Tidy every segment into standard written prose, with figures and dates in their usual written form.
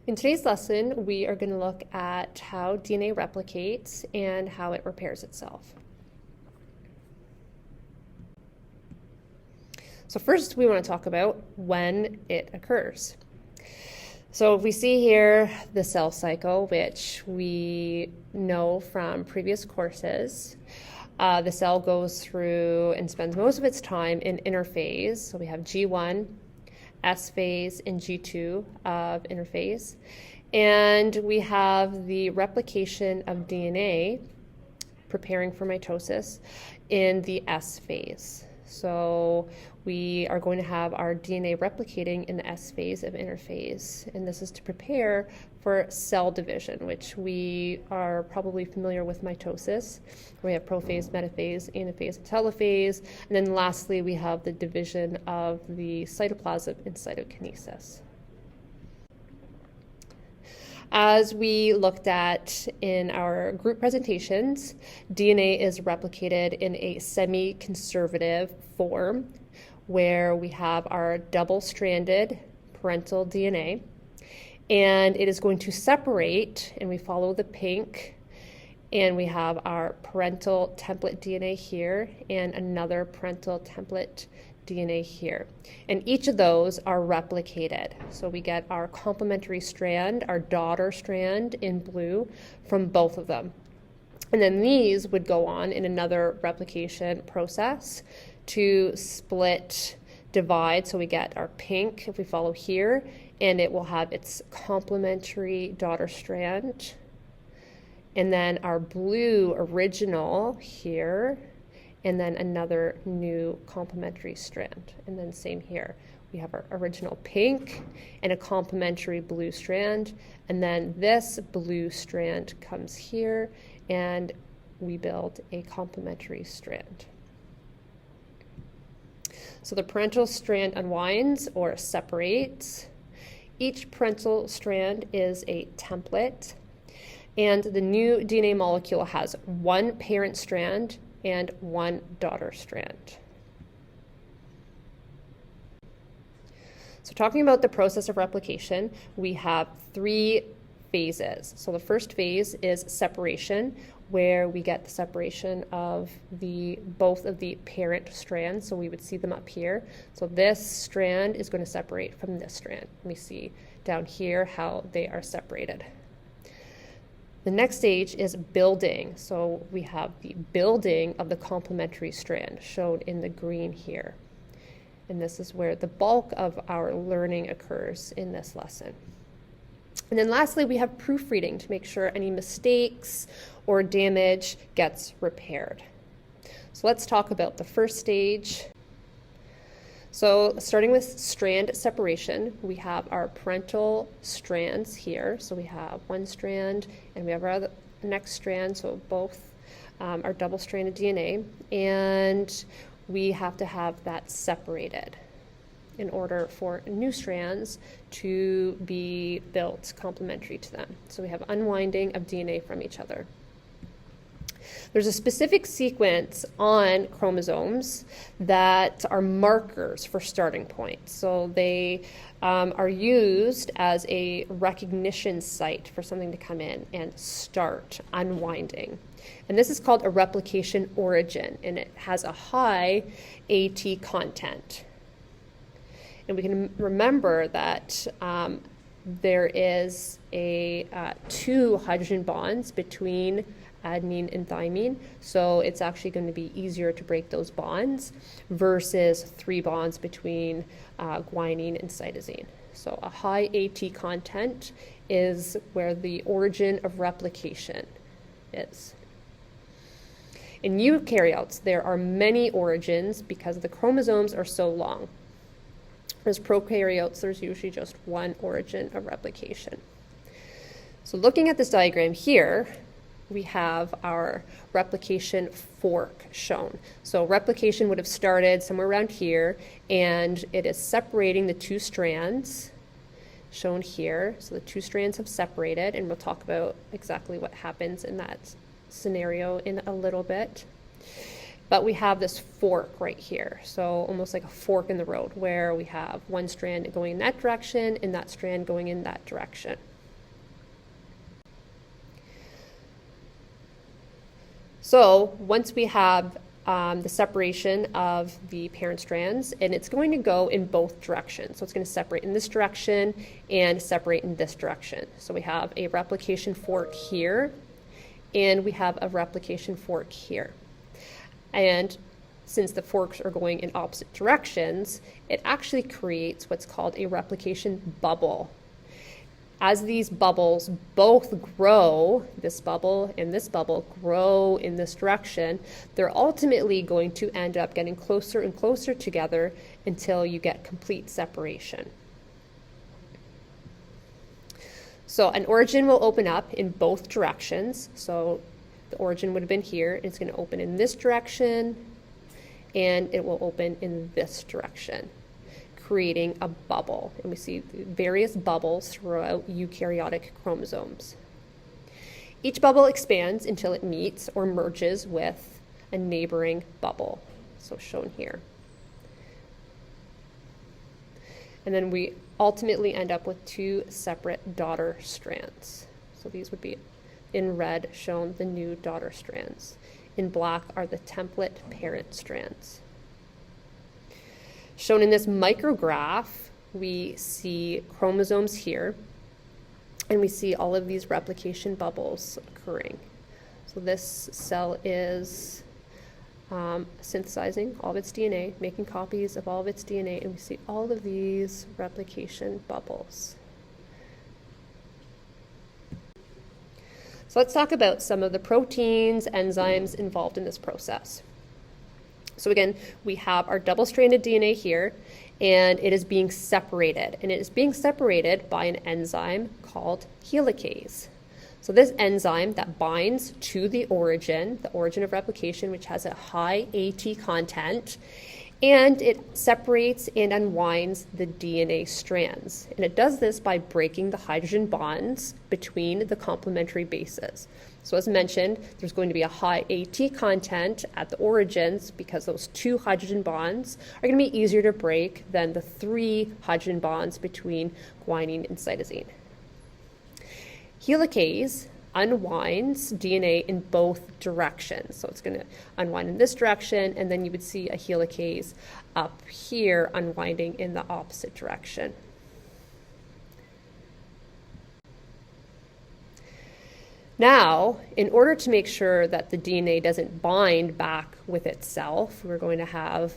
In today's lesson, we are going to look at how DNA replicates and how it repairs itself. So first, we want to talk about when it occurs. So if we see here the cell cycle, which we know from previous courses, the cell goes through and spends most of its time in interphase. So we have G1, S phase, and G2 of interphase. And we have the replication of DNA preparing for mitosis in the S phase. So we are going to have our DNA replicating in the S phase of interphase, and this is to prepare for cell division, which we are probably familiar with mitosis. We have prophase, metaphase, anaphase, and telophase, and then lastly we have the division of the cytoplasm in cytokinesis. As we looked at in our group presentations, DNA is replicated in a semi-conservative form where we have our double-stranded parental DNA, and it is going to separate, and we follow the pink, and we have our parental template DNA here and another parental template DNA here. And each of those are replicated. So we get our complementary strand, our daughter strand in blue from both of them. And then these would go on in another replication process to split, divide. So we get our pink, if we follow here, and it will have its complementary daughter strand. And then our blue original here, and then another new complementary strand. And then same here. We have our original pink and a complementary blue strand, and then this blue strand comes here, and we build a complementary strand. So the parental strand unwinds or separates. Each parental strand is a template, and the new DNA molecule has one parent strand and one daughter strand. So talking about the process of replication, we have three phases. So the first phase is separation, where we get the separation of both of the parent strands. So we would see them up here. So this strand is going to separate from this strand. Let me see down here how they are separated. The next stage is building. So we have the building of the complementary strand shown in the green here. And this is where the bulk of our learning occurs in this lesson. And then lastly, we have proofreading to make sure any mistakes or damage gets repaired. So let's talk about the first stage. So starting with strand separation, we have our parental strands here. So we have one strand and we have our next strand, so both are double-stranded DNA, and we have to have that separated in order for new strands to be built complementary to them. So we have unwinding of DNA from each other. There's a specific sequence on chromosomes that are markers for starting points. So they are used as a recognition site for something to come in and start unwinding. And this is called a replication origin, and it has a high AT content. And we can remember that there is two hydrogen bonds between adenine and thymine, so it's actually going to be easier to break those bonds versus three bonds between guanine and cytosine. So a high AT content is where the origin of replication is. In eukaryotes, there are many origins because the chromosomes are so long. Whereas prokaryotes, there's usually just one origin of replication. So looking at this diagram here, we have our replication fork shown. So replication would have started somewhere around here, and it is separating the two strands shown here. So the two strands have separated, and we'll talk about exactly what happens in that scenario in a little bit. But we have this fork right here, so almost like a fork in the road, where we have one strand going in that direction and that strand going in that direction. So once we have the separation of the parent strands, and it's going to go in both directions. So it's going to separate in this direction and separate in this direction. So we have a replication fork here, and we have a replication fork here. And since the forks are going in opposite directions, it actually creates what's called a replication bubble. As these bubbles both grow, this bubble and this bubble grow in this direction, they're ultimately going to end up getting closer and closer together until you get complete separation. So an origin will open up in both directions. So the origin would have been here. It's going to open in this direction, and it will open in this direction, creating a bubble. And we see various bubbles throughout eukaryotic chromosomes. Each bubble expands until it meets or merges with a neighboring bubble, so shown here. And then we ultimately end up with two separate daughter strands. So these would be in red shown the new daughter strands. In black are the template parent strands. Shown in this micrograph, we see chromosomes here, and we see all of these replication bubbles occurring. So this cell is synthesizing all of its DNA, making copies of all of its DNA, and we see all of these replication bubbles. So let's talk about some of the proteins, enzymes involved in this process. So again, we have our double-stranded DNA here, and it is being separated. And it is being separated by an enzyme called helicase. So this enzyme that binds to the origin of replication, which has a high AT content, and it separates and unwinds the DNA strands. And it does this by breaking the hydrogen bonds between the complementary bases. So as mentioned, there's going to be a high AT content at the origins because those two hydrogen bonds are going to be easier to break than the three hydrogen bonds between guanine and cytosine. Helicase unwinds DNA in both directions. So it's going to unwind in this direction, and then you would see a helicase up here unwinding in the opposite direction. Now, in order to make sure that the DNA doesn't bind back with itself, we're going to have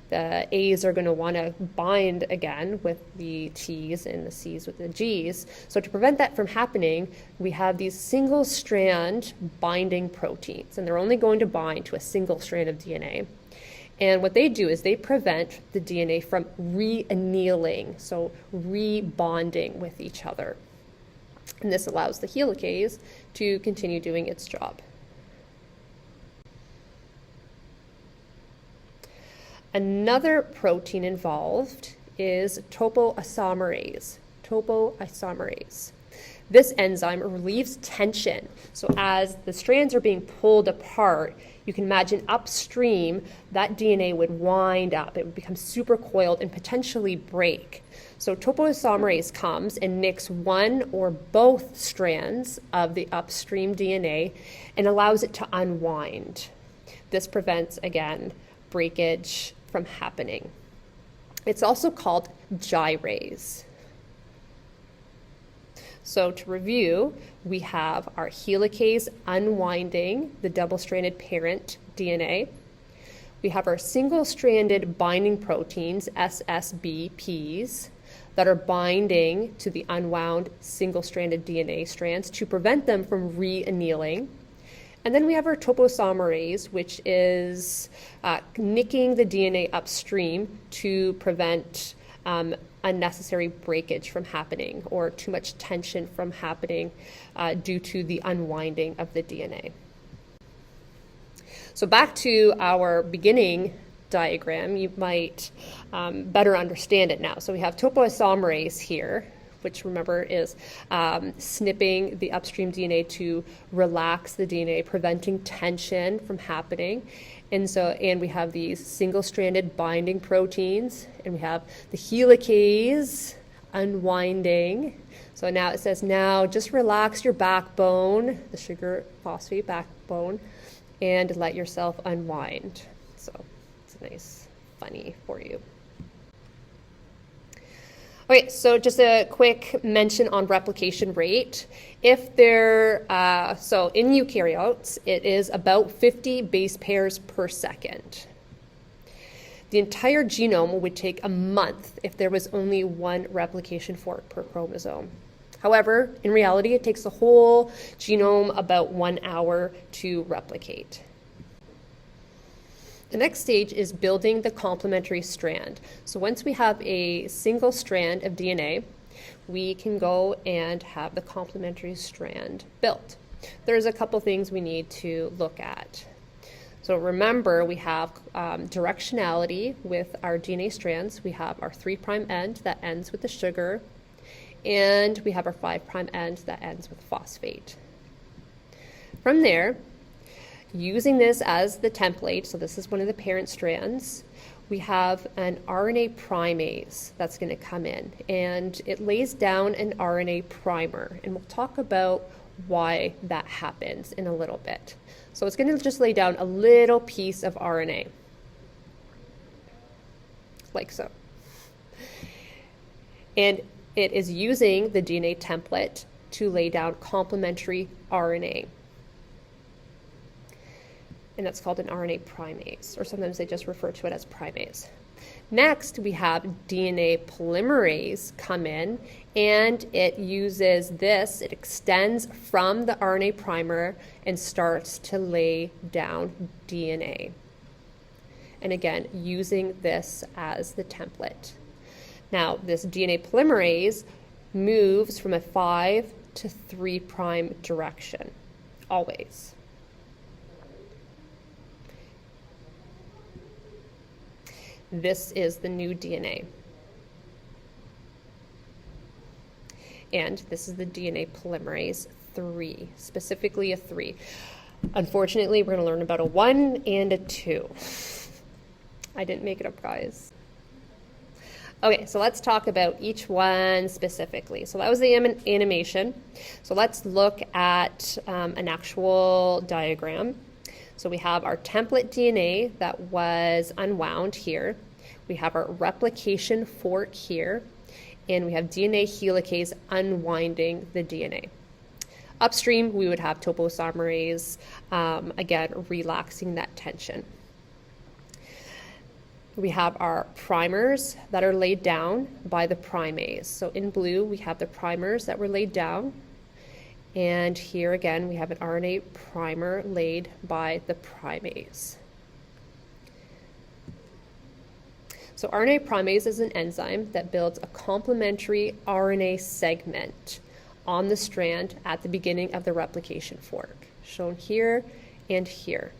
the A's are going to want to bind again with the T's and the C's with the G's. So to prevent that from happening, we have these single strand binding proteins, and they're only going to bind to a single strand of DNA. And what they do is they prevent the DNA from re-annealing, so rebonding with each other. And this allows the helicase to continue doing its job. Another protein involved is topoisomerase. This enzyme relieves tension. So as the strands are being pulled apart, you can imagine upstream that DNA would wind up. It would become supercoiled and potentially break. So topoisomerase comes and nicks one or both strands of the upstream DNA and allows it to unwind. This prevents, again, breakage from happening. It's also called gyrase. So to review, we have our helicase unwinding the double-stranded parent DNA. We have our single-stranded binding proteins, SSBPs, that are binding to the unwound single-stranded DNA strands to prevent them from re-annealing. And then we have our topoisomerase, which is nicking the DNA upstream to prevent unnecessary breakage from happening or too much tension from happening due to the unwinding of the DNA. So back to our beginning diagram, you might better understand it now. So we have topoisomerase here, which remember is snipping the upstream DNA to relax the DNA, preventing tension from happening. And we have these single-stranded binding proteins, and we have the helicase unwinding. So now it says, now just relax your backbone, the sugar phosphate backbone, and let yourself unwind. So it's a nice funny for you. Okay, so just a quick mention on replication rate. If they're, so in eukaryotes, it is about 50 base pairs per second. The entire genome would take a month if there was only one replication fork per chromosome. However, in reality, it takes the whole genome about 1 hour to replicate. The next stage is building the complementary strand. So once we have a single strand of DNA, we can go and have the complementary strand built. There's a couple things we need to look at. So remember, we have directionality with our DNA strands. We have our 3' end that ends with the sugar, and we have our 5' end that ends with phosphate. From there, using this as the template, so this is one of the parent strands, we have an RNA primase that's going to come in, and it lays down an RNA primer, and we'll talk about why that happens in a little bit. So it's going to just lay down a little piece of RNA, like so. And it is using the DNA template to lay down complementary RNA. And that's called an RNA primase, or sometimes they just refer to it as primase. Next, we have DNA polymerase come in, and it uses this, it extends from the RNA primer and starts to lay down DNA. And again, using this as the template. Now, this DNA polymerase moves from a 5' to 3' direction, always. This is the new DNA. And this is the DNA polymerase 3, specifically a 3. Unfortunately, we're going to learn about a 1 and a 2. I didn't make it up, guys. Okay, so let's talk about each one specifically. So that was the animation. So let's look at an actual diagram. So we have our template DNA that was unwound here. We have our replication fork here. And we have DNA helicase unwinding the DNA. Upstream, we would have topoisomerase, again, relaxing that tension. We have our primers that are laid down by the primase. So in blue, we have the primers that were laid down. And here again, we have an RNA primer laid by the primase. So RNA primase is an enzyme that builds a complementary RNA segment on the strand at the beginning of the replication fork, shown here and here.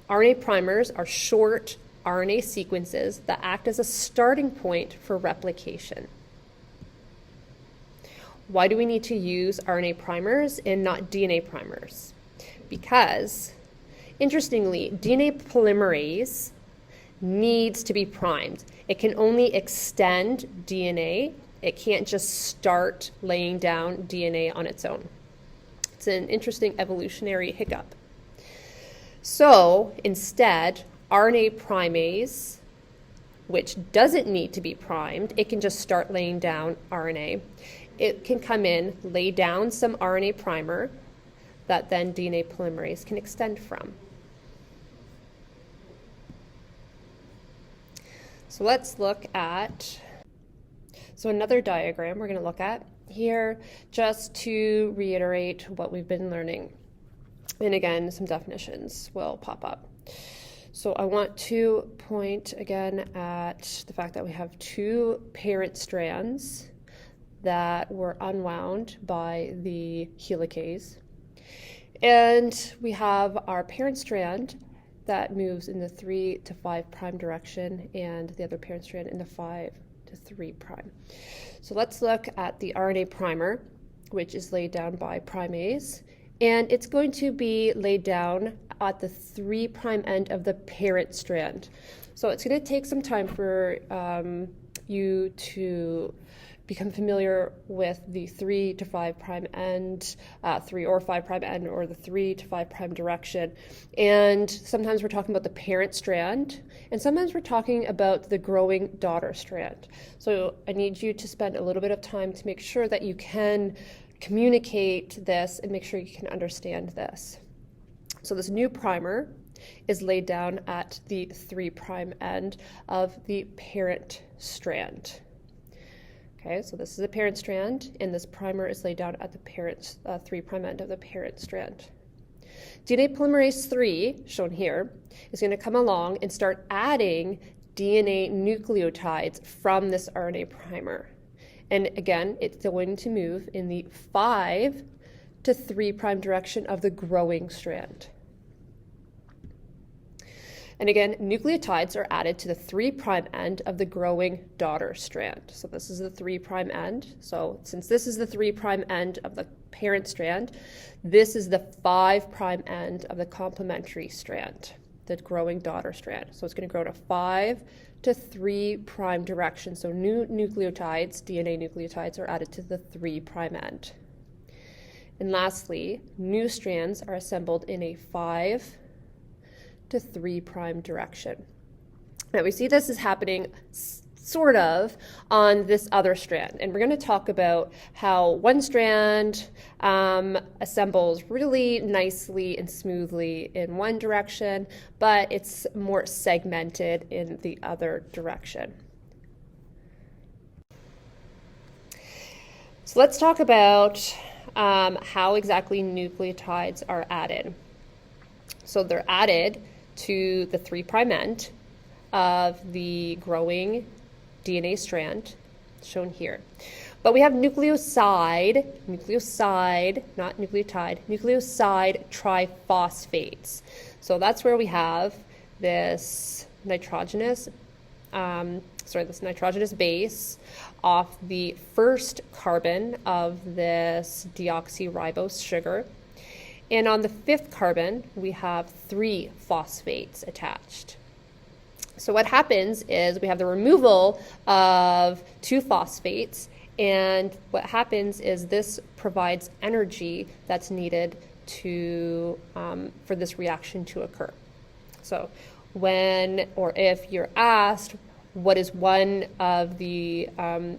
RNA primers are short RNA sequences that act as a starting point for replication. Why do we need to use RNA primers and not DNA primers? Because, interestingly, DNA polymerase needs to be primed. It can only extend DNA. It can't just start laying down DNA on its own. It's an interesting evolutionary hiccup. So, instead, RNA primase, which doesn't need to be primed, it can just start laying down RNA. It can come in, lay down some RNA primer that then DNA polymerase can extend from. So let's look at, another diagram we're going to look at here just to reiterate what we've been learning. And again, some definitions will pop up. So I want to point again at the fact that we have two parent strands that were unwound by the helicase. And we have our parent strand that moves in the 3' to 5' direction, and the other parent strand in the 5' to 3'. So let's look at the RNA primer, which is laid down by primase, and it's going to be laid down at the 3' end of the parent strand. So it's going to take some time for you to become familiar with the 3 to 5 prime end, 3 or 5 prime end, or the 3 to 5 prime direction. And sometimes we're talking about the parent strand, and sometimes we're talking about the growing daughter strand. So I need you to spend a little bit of time to make sure that you can communicate this and make sure you can understand this. So this new primer is laid down at the 3 prime end of the parent strand. Okay, so this is the parent strand, and this primer is laid down at the parent 3 prime end of the parent strand. DNA polymerase 3, shown here, is going to come along and start adding DNA nucleotides from this RNA primer. And again, it's going to move in the 5 to 3 prime direction of the growing strand. And again, nucleotides are added to the 3 prime end of the growing daughter strand. So this is the 3 prime end. So since this is the 3 prime end of the parent strand, this is the 5 prime end of the complementary strand, the growing daughter strand. So it's going to grow to 5 to 3 prime direction. So new nucleotides, DNA nucleotides, are added to the 3 prime end. And lastly, new strands are assembled in a 5 to 3 prime direction. Now we see this is happening sort of on this other strand, and we're going to talk about how one strand assembles really nicely and smoothly in one direction, but it's more segmented in the other direction. So let's talk about how exactly nucleotides are added. So they're added to the 3 prime end of the growing DNA strand, shown here. But we have nucleoside, not nucleotide, nucleoside triphosphates. So that's where we have this nitrogenous base off the first carbon of this deoxyribose sugar. And on the 5th carbon, we have 3 phosphates attached. So what happens is we have the removal of 2 phosphates, and what happens is this provides energy that's needed to for this reaction to occur. So when or if you're asked what is one of the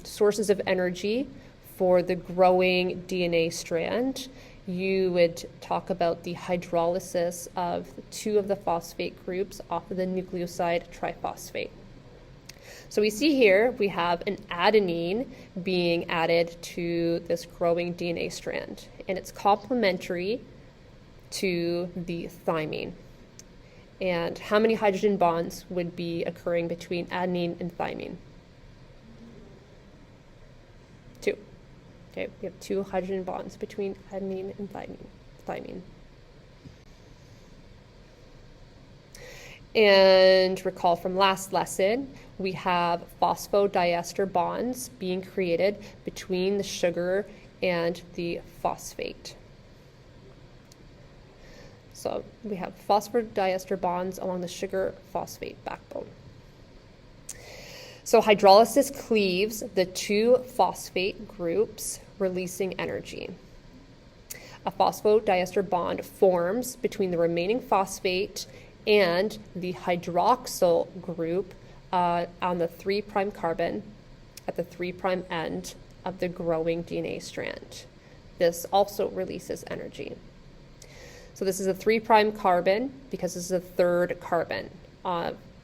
sources of energy for the growing DNA strand, you would talk about the hydrolysis of 2 of the phosphate groups off of the nucleoside triphosphate. So we see here we have an adenine being added to this growing DNA strand, and it's complementary to the thymine. And how many hydrogen bonds would be occurring between adenine and thymine? 2. Okay, we have 2 hydrogen bonds between adenine and thymine. And recall from last lesson, we have phosphodiester bonds being created between the sugar and the phosphate. So we have phosphodiester bonds along the sugar-phosphate backbone. So hydrolysis cleaves the 2 phosphate groups, releasing energy. A phosphodiester bond forms between the remaining phosphate and the hydroxyl group on the 3 prime carbon at the 3 prime end of the growing DNA strand. This also releases energy. So this is a 3 prime carbon because this is the 3rd carbon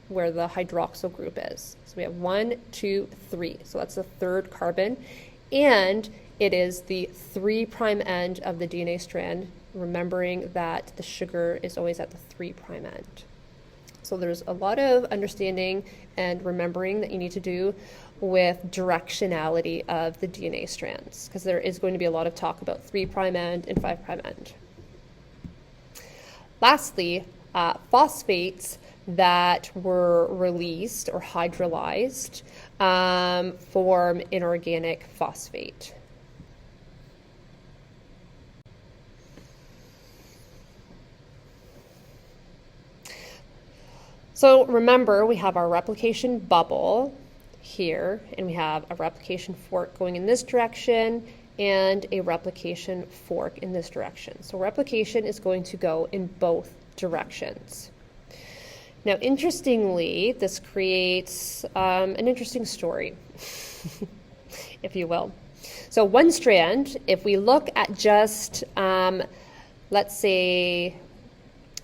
where the hydroxyl group is. So we have 1, 2, 3. So that's the 3rd carbon, and it is the 3 prime end of the DNA strand, remembering that the sugar is always at the 3 prime end. So there's a lot of understanding and remembering that you need to do with directionality of the DNA strands, because there is going to be a lot of talk about 3 prime end and 5 prime end. Lastly, phosphates that were released or hydrolyzed form inorganic phosphate. So remember, we have our replication bubble, here, and we have a replication fork going in this direction and a replication fork in this direction. So replication is going to go in both directions. Now, interestingly, this creates an interesting story, if you will. So one strand, if we look at just, let's say,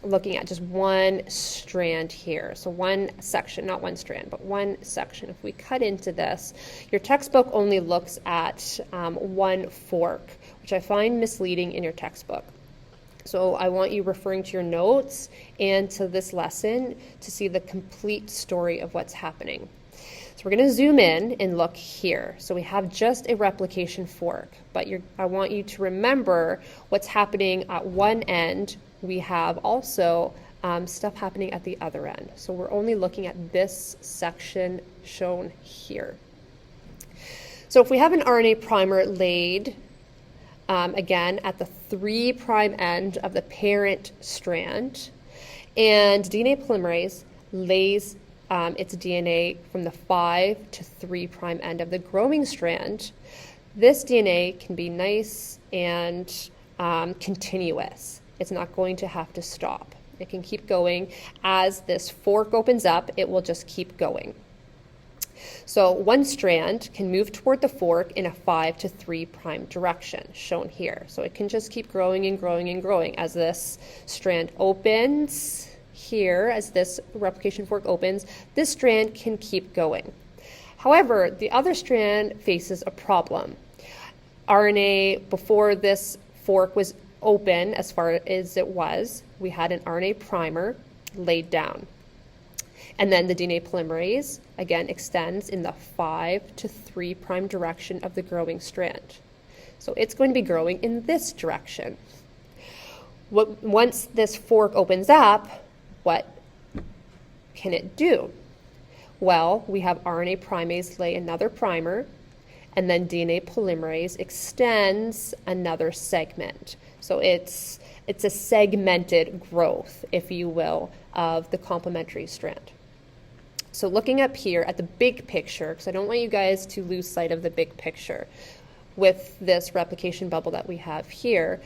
looking at just one strand here. So one section, not one strand, but one section. If we cut into this, your textbook only looks at one fork, which I find misleading in your textbook. So I want you referring to your notes and to this lesson to see the complete story of what's happening. So we're going to zoom in and look here. So we have just a replication fork, but I want you to remember what's happening at one end. We have also stuff happening at the other end. So we're only looking at this section shown here. So if we have an RNA primer laid, again, at the 3' end of the parent strand, and DNA polymerase lays its DNA from the 5' to 3' end of the growing strand, this DNA can be nice and continuous. It's not going to have to stop. It can keep going. As this fork opens up, it will just keep going. So one strand can move toward the fork in a 5' to 3' direction, shown here. So it can just keep growing and growing and growing. As this strand opens here, as this replication fork opens, this strand can keep going. However, the other strand faces a problem. RNA, before this fork was open, as far as it was, we had an RNA primer laid down. And then the DNA polymerase, again, extends in the 5' to 3' direction of the growing strand. So it's going to be growing in this direction. Once this fork opens up, what can it do? Well, we have RNA primase lay another primer, and then DNA polymerase extends another segment. So it's a segmented growth, if you will, of the complementary strand. So looking up here at the big picture, because I don't want you guys to lose sight of the big picture, with this replication bubble that we have here,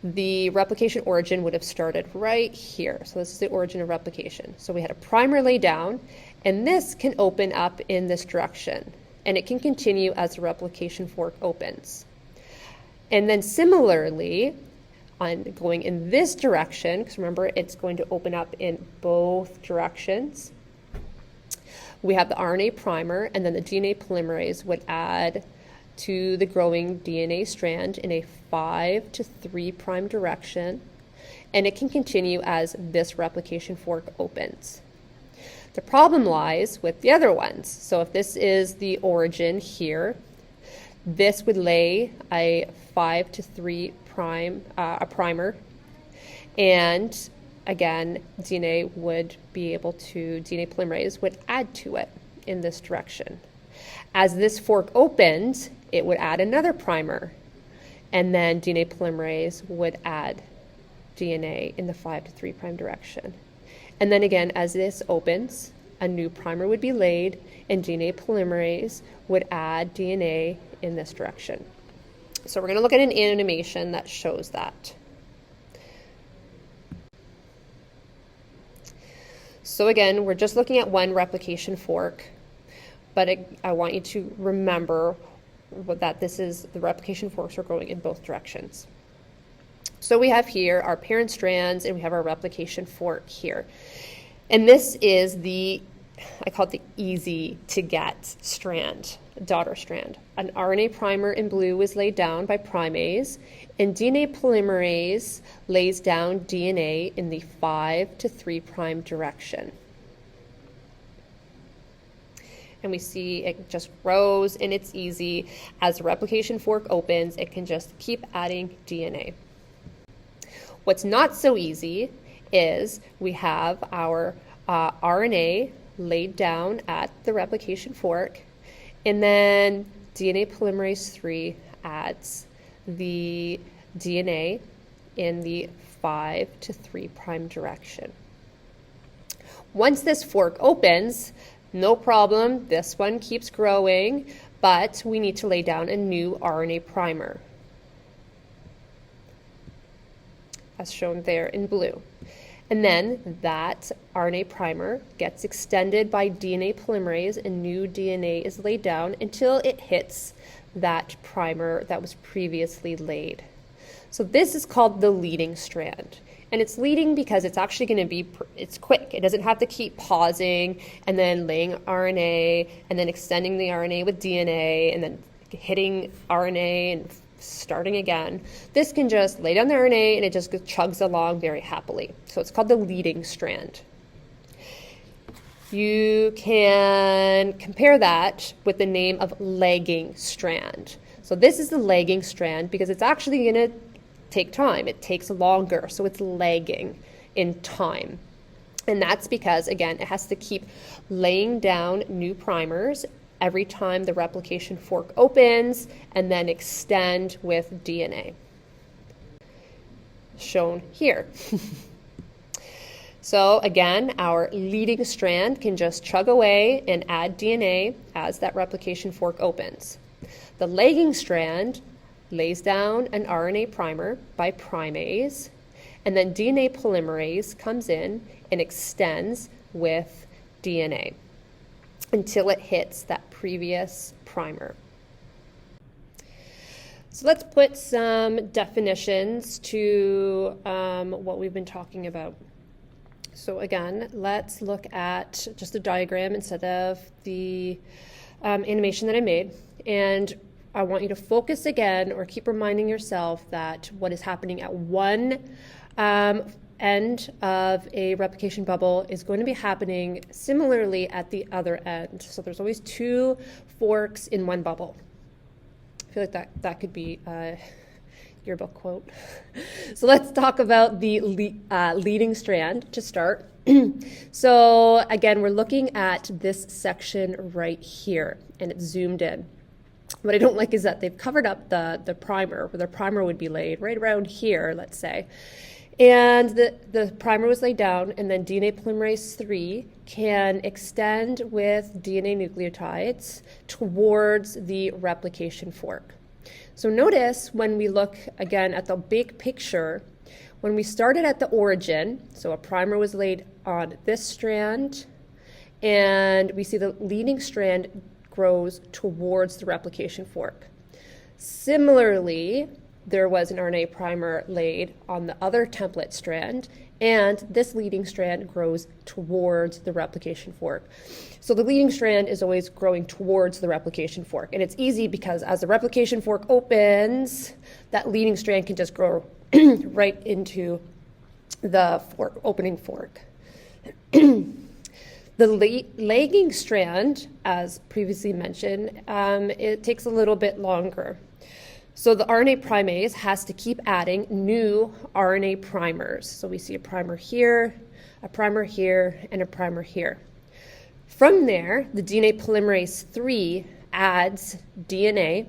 the replication origin would have started right here. So this is the origin of replication. So we had a primer laid down, and this can open up in this direction, and it can continue as the replication fork opens. And then similarly, on going in this direction, because remember it's going to open up in both directions, we have the RNA primer, and then the DNA polymerase would add to the growing DNA strand in a 5' to 3' direction, and it can continue as this replication fork opens. The problem lies with the other ones. So if this is the origin here, this would lay a 5' to 3' a primer, and again, DNA polymerase would add to it in this direction. As this fork opened, it would add another primer, and then DNA polymerase would add DNA in the 5' to 3' direction. And then again, as this opens, a new primer would be laid, and DNA polymerase would add DNA in this direction. So we're going to look at an animation that shows that. So again, we're just looking at one replication fork, but I want you to remember that the replication forks are growing in both directions. So we have here our parent strands, and we have our replication fork here. And this is I call it the easy to get strand, daughter strand. An RNA primer in blue is laid down by primase, and DNA polymerase lays down DNA in the 5' to 3' direction. And we see it just grows, and it's easy. As the replication fork opens, it can just keep adding DNA. What's not so easy is we have our RNA laid down at the replication fork, and then DNA polymerase 3 adds the DNA in the 5' to 3' direction. Once this fork opens, No problem, this one keeps growing, but we need to lay down a new RNA primer, as shown there in blue. And then that RNA primer gets extended by DNA polymerase and new DNA is laid down until it hits that primer that was previously laid. So this is called the leading strand. And it's leading because it's actually going to be, it's quick. It doesn't have to keep pausing and then laying RNA and then extending the RNA with DNA and then hitting RNA and starting again. This can just lay down the RNA and it just chugs along very happily. So it's called the leading strand. You can compare that with the name of lagging strand. So this is the lagging strand because it's actually going to take time. It takes longer, so it's lagging in time. And that's because, again, it has to keep laying down new primers every time the replication fork opens and then extend with DNA, shown here. So again, our leading strand can just chug away and add DNA as that replication fork opens. The lagging strand lays down an RNA primer by primase, and then DNA polymerase comes in and extends with DNA until it hits that previous primer. So let's put some definitions to what we've been talking about. So again, let's look at just a diagram instead of the animation that I made. And I want you to focus again or keep reminding yourself that what is happening at one end of a replication bubble is going to be happening similarly at the other end. So there's always two forks in one bubble. I feel like that could be a yearbook quote. So let's talk about the leading strand to start. So again, we're looking at this section right here, and it's zoomed in. What I don't like is that they've covered up the primer, where the primer would be laid right around here, let's say. And the primer was laid down, and then DNA polymerase 3 can extend with DNA nucleotides towards the replication fork. So notice when we look again at the big picture, when we started at the origin, so a primer was laid on this strand, and we see the leading strand grows towards the replication fork. Similarly, there was an RNA primer laid on the other template strand, and this leading strand grows towards the replication fork. So the leading strand is always growing towards the replication fork, and it's easy because as the replication fork opens, that leading strand can just grow right into the opening fork. The lagging strand, as previously mentioned, it takes a little bit longer. So the RNA primase has to keep adding new RNA primers. So we see a primer here, and a primer here. From there, the DNA polymerase 3 adds DNA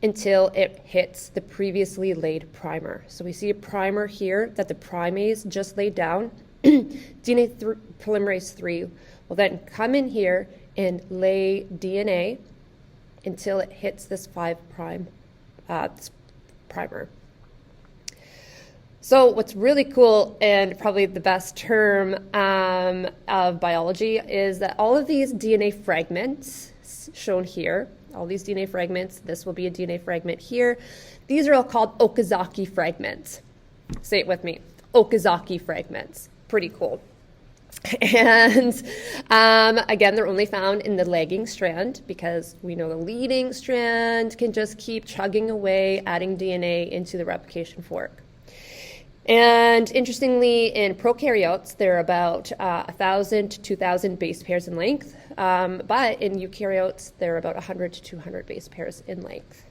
until it hits the previously laid primer. So we see a primer here that the primase just laid down. DNA polymerase 3 will then come in here and lay DNA until it hits this 5' primer. So what's really cool, and probably the best term of biology, is that all of these DNA fragments shown here, all these DNA fragments, this will be a DNA fragment here, these are all called Okazaki fragments. Say it with me, Okazaki fragments. Pretty cool. And again, they're only found in the lagging strand because we know the leading strand can just keep chugging away, adding DNA into the replication fork. And interestingly, in prokaryotes, they're about 1,000 to 2,000 base pairs in length, but in eukaryotes, they're about 100 to 200 base pairs in length.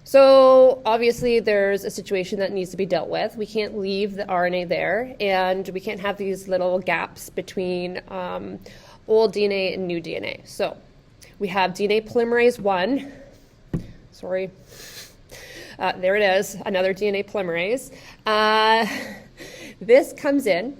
So obviously there's a situation that needs to be dealt with. We can't leave the RNA there, and we can't have these little gaps between old DNA and new DNA. So we have DNA polymerase 1. Sorry. There it is, another DNA polymerase. This comes in,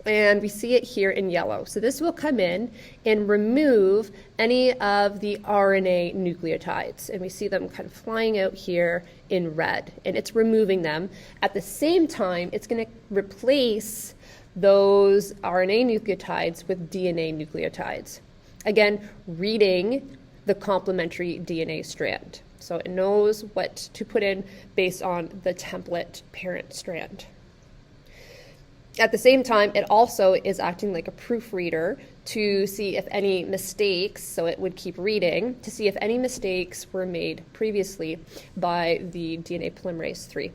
and we see it here in yellow. So this will come in and remove any of the RNA nucleotides. And we see them kind of flying out here in red, and it's removing them. At the same time, it's going to replace those RNA nucleotides with DNA nucleotides. Again, reading the complementary DNA strand. So it knows what to put in based on the template parent strand. At the same time, it also is acting like a proofreader to see if any mistakes, so it would keep reading, to see if any mistakes were made previously by the DNA polymerase III.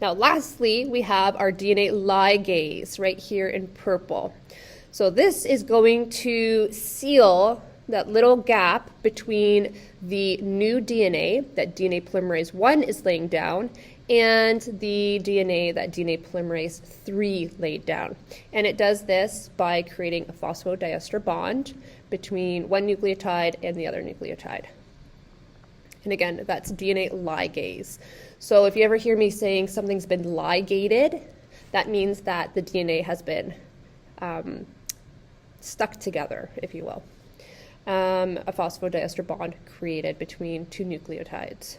Now, lastly, we have our DNA ligase right here in purple. So this is going to seal that little gap between the new DNA that DNA polymerase I is laying down and the DNA that DNA polymerase III laid down. And it does this by creating a phosphodiester bond between one nucleotide and the other nucleotide. And again, that's DNA ligase. So if you ever hear me saying something's been ligated, that means that the DNA has been stuck together, if you will. A phosphodiester bond created between two nucleotides.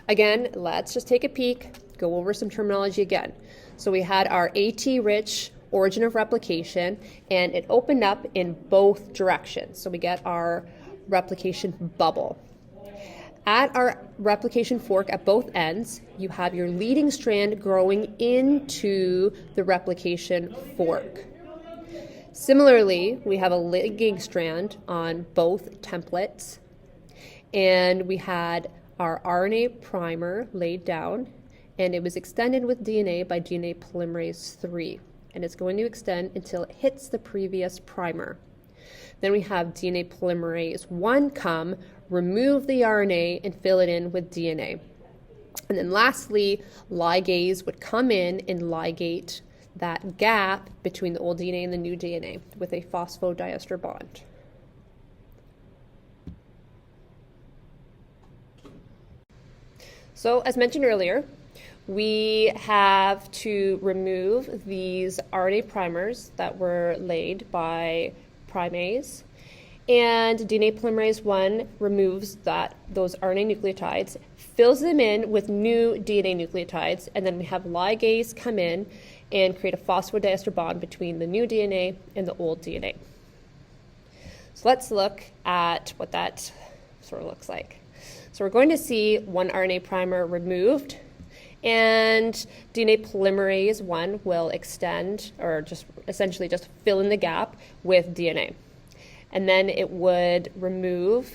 Again, let's just take a peek, go over some terminology again. So we had our AT-rich origin of replication, and it opened up in both directions. So we get our replication bubble. At our replication fork at both ends, you have your leading strand growing into the replication fork. Similarly, we have a lagging strand on both templates, and we had our RNA primer laid down, and it was extended with DNA by DNA polymerase III, and it's going to extend until it hits the previous primer. Then we have DNA polymerase I come, remove the RNA, and fill it in with DNA. And then lastly, ligase would come in and ligate that gap between the old DNA and the new DNA with a phosphodiester bond. So as mentioned earlier, we have to remove these RNA primers that were laid by primase, and DNA polymerase I removes those RNA nucleotides, fills them in with new DNA nucleotides, and then we have ligase come in and create a phosphodiester bond between the new DNA and the old DNA. So let's look at what that sort of looks like. So we're going to see one RNA primer removed, and DNA polymerase I will extend, or just essentially just fill in the gap with DNA. And then it would remove